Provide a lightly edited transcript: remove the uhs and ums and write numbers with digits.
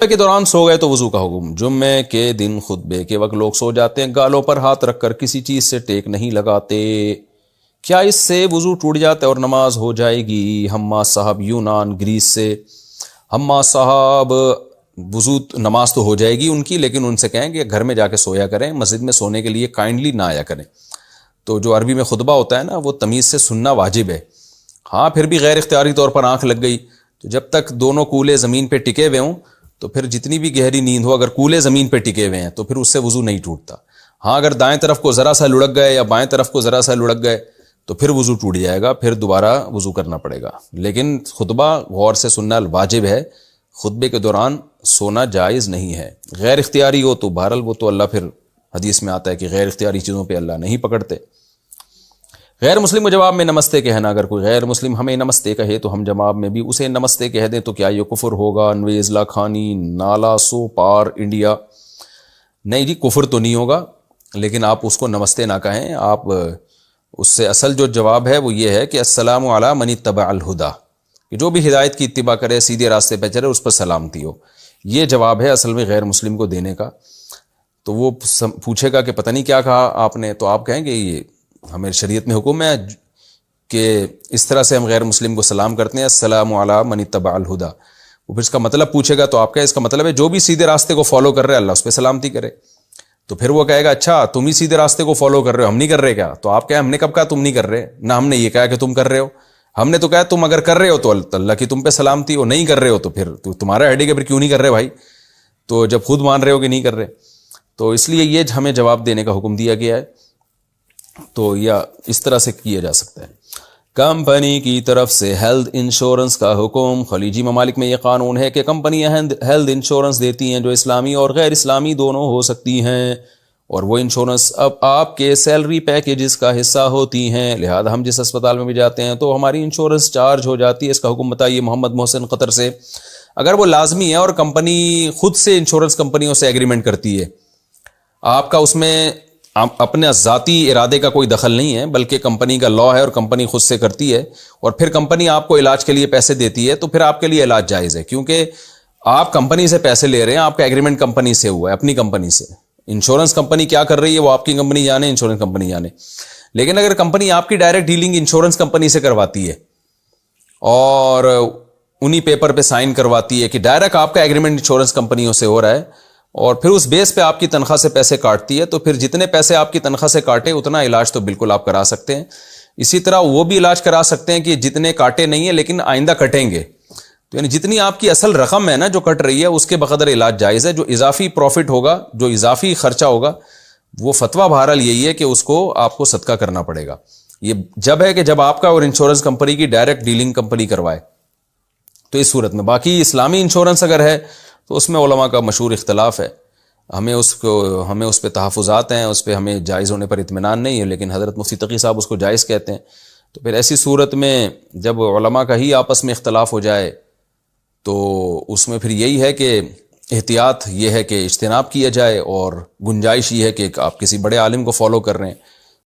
کے دوران سو گئے تو وضو کا حکم۔ جمعے کے دن خطبے کے وقت لوگ سو جاتے ہیں، گالوں پر ہاتھ رکھ کر کسی چیز سے ٹیک نہیں لگاتے، کیا اس سے وضو ٹوٹ جاتا ہے اور نماز ہو جائے گی؟ حماد صاحب یونان گریس سے۔ حماد صاحب وضو نماز تو ہو جائے گی ان کی، لیکن ان سے کہیں کہ گھر میں جا کے سویا کریں، مسجد میں سونے کے لیے کائنڈلی نہ آیا کریں۔ تو جو عربی میں خطبہ ہوتا ہے نا، وہ تمیز سے سننا واجب ہے۔ ہاں پھر بھی غیر اختیاری طور پر آنکھ لگ گئی تو جب تک دونوں کولے زمین پہ ٹکے ہوئے ہوں تو پھر جتنی بھی گہری نیند ہو، اگر کولے زمین پہ ٹکے ہوئے ہیں تو پھر اس سے وضو نہیں ٹوٹتا۔ ہاں اگر دائیں طرف کو ذرا سا لڑک گئے یا بائیں طرف کو ذرا سا لڑک گئے تو پھر وضو ٹوٹ جائے گا، پھر دوبارہ وضو کرنا پڑے گا۔ لیکن خطبہ غور سے سننا واجب ہے، خطبے کے دوران سونا جائز نہیں ہے۔ غیر اختیاری ہو تو بہرحال وہ تو اللہ، پھر حدیث میں آتا ہے کہ غیر اختیاری چیزوں پہ اللہ نہیں پکڑتے۔ غیر مسلم کو جواب میں نمستے کہنا، اگر کوئی غیر مسلم ہمیں نمستے کہے تو ہم جواب میں بھی اسے نمستے کہہ دیں تو کیا یہ کفر ہوگا؟ انویز لاکھانی نالا سو پار انڈیا۔ نہیں جی، کفر تو نہیں ہوگا، لیکن آپ اس کو نمستے نہ کہیں، آپ اس سے اصل جو جواب ہے وہ یہ ہے کہ السلام علی من اتبع الہدی، کہ جو بھی ہدایت کی اتباع کرے، سیدھے راستے پہ چلے، اس پر سلامتی ہو۔ یہ جواب ہے اصل میں غیر مسلم کو دینے کا۔ تو وہ پوچھے گا کہ پتہ نہیں کیا کہا آپ نے، تو آپ کہیں گے یہ ہمیں شریعت میں حکم ہے کہ اس طرح سے ہم غیر مسلم کو سلام کرتے ہیں، السلام علی من اتبع الہدی۔ وہ پھر اس کا مطلب پوچھے گا تو آپ کہیں اس کا مطلب ہے جو بھی سیدھے راستے کو فالو کر رہے اللہ اس پہ سلامتی کرے۔ تو پھر وہ کہے گا اچھا تم ہی سیدھے راستے کو فالو کر رہے ہو، ہم نہیں کر رہے کیا؟ تو آپ کہیں ہم نے کب کہا تم نہیں کر رہے؟ نہ ہم نے یہ کہا کہ تم کر رہے ہو، ہم نے تو کہا تم اگر کر رہے ہو تو اللہ کی تم پہ سلامتی ہو، نہیں کر رہے ہو تو پھر تمہارا ہیڈک ہے، پھر کیوں نہیں کر رہے بھائی؟ تو جب خود مان رہے ہو کہ نہیں کر رہے، تو اس لیے یہ ہمیں جواب دینے کا حکم دیا گیا ہے۔ تو یا اس طرح سے کیا جا سکتا ہے۔ کمپنی کی طرف سے ہیلتھ انشورنس کا حکم۔ خلیجی ممالک میں یہ قانون ہے کہ کمپنیاں ہیلتھ انشورنس دیتی ہیں جو اسلامی اور غیر اسلامی دونوں ہو سکتی ہیں، اور وہ انشورنس اب آپ کے سیلری پیکیجز کا حصہ ہوتی ہیں، لہذا ہم جس اسپتال میں بھی جاتے ہیں تو ہماری انشورنس چارج ہو جاتی ہے۔ اس کا حکم بتائیے محمد محسن قطر سے۔ اگر وہ لازمی ہے اور کمپنی خود سے انشورنس کمپنیوں سے ایگریمنٹ کرتی ہے، آپ کا اس میں اپنے ذاتی ارادے کا کوئی دخل نہیں ہے، بلکہ کمپنی کا لا ہے اور کمپنی خود سے کرتی ہے، اور پھر کمپنی آپ کو علاج کے لیے پیسے دیتی ہے، تو پھر آپ کے لیے علاج جائز ہے، کیونکہ آپ کمپنی سے پیسے لے رہے ہیں، آپ کا ایگریمنٹ کمپنی سے ہوا ہے، اپنی کمپنی سے۔ انشورنس کمپنی کیا کر رہی ہے وہ آپ کی کمپنی جانے، انشورنس کمپنی جانے۔ لیکن اگر کمپنی آپ کی ڈائریکٹ ڈیلنگ انشورنس کمپنی سے کرواتی ہے اور انہی پیپر پہ سائن کرواتی ہے کہ ڈائریکٹ آپ کا ایگریمنٹ انشورنس کمپنیوں سے ہو رہا ہے، اور پھر اس بیس پہ آپ کی تنخواہ سے پیسے کاٹتی ہے، تو پھر جتنے پیسے آپ کی تنخواہ سے کاٹے اتنا علاج تو بالکل آپ کرا سکتے ہیں۔ اسی طرح وہ بھی علاج کرا سکتے ہیں کہ جتنے کاٹے نہیں ہیں لیکن آئندہ کٹیں گے، تو یعنی جتنی آپ کی اصل رقم ہے نا جو کٹ رہی ہے اس کے بقدر علاج جائز ہے۔ جو اضافی پروفٹ ہوگا، جو اضافی خرچہ ہوگا، وہ فتویٰ بہرحال یہی ہے کہ اس کو آپ کو صدقہ کرنا پڑے گا۔ یہ جب ہے کہ جب آپ کا اور انشورنس کمپنی کی ڈائریکٹ ڈیلنگ کمپنی کروائے، تو اس صورت میں۔ باقی اسلامی انشورنس اگر ہے تو اس میں علماء کا مشہور اختلاف ہے، ہمیں اس پہ تحفظات ہیں، اس پہ ہمیں جائز ہونے پر اطمینان نہیں ہے، لیکن حضرت مفتی تقی صاحب اس کو جائز کہتے ہیں۔ تو پھر ایسی صورت میں جب علماء کا ہی آپس میں اختلاف ہو جائے تو اس میں پھر یہی ہے کہ احتیاط یہ ہے کہ اجتناب کیا جائے، اور گنجائش یہ ہے کہ آپ کسی بڑے عالم کو فالو کر رہے ہیں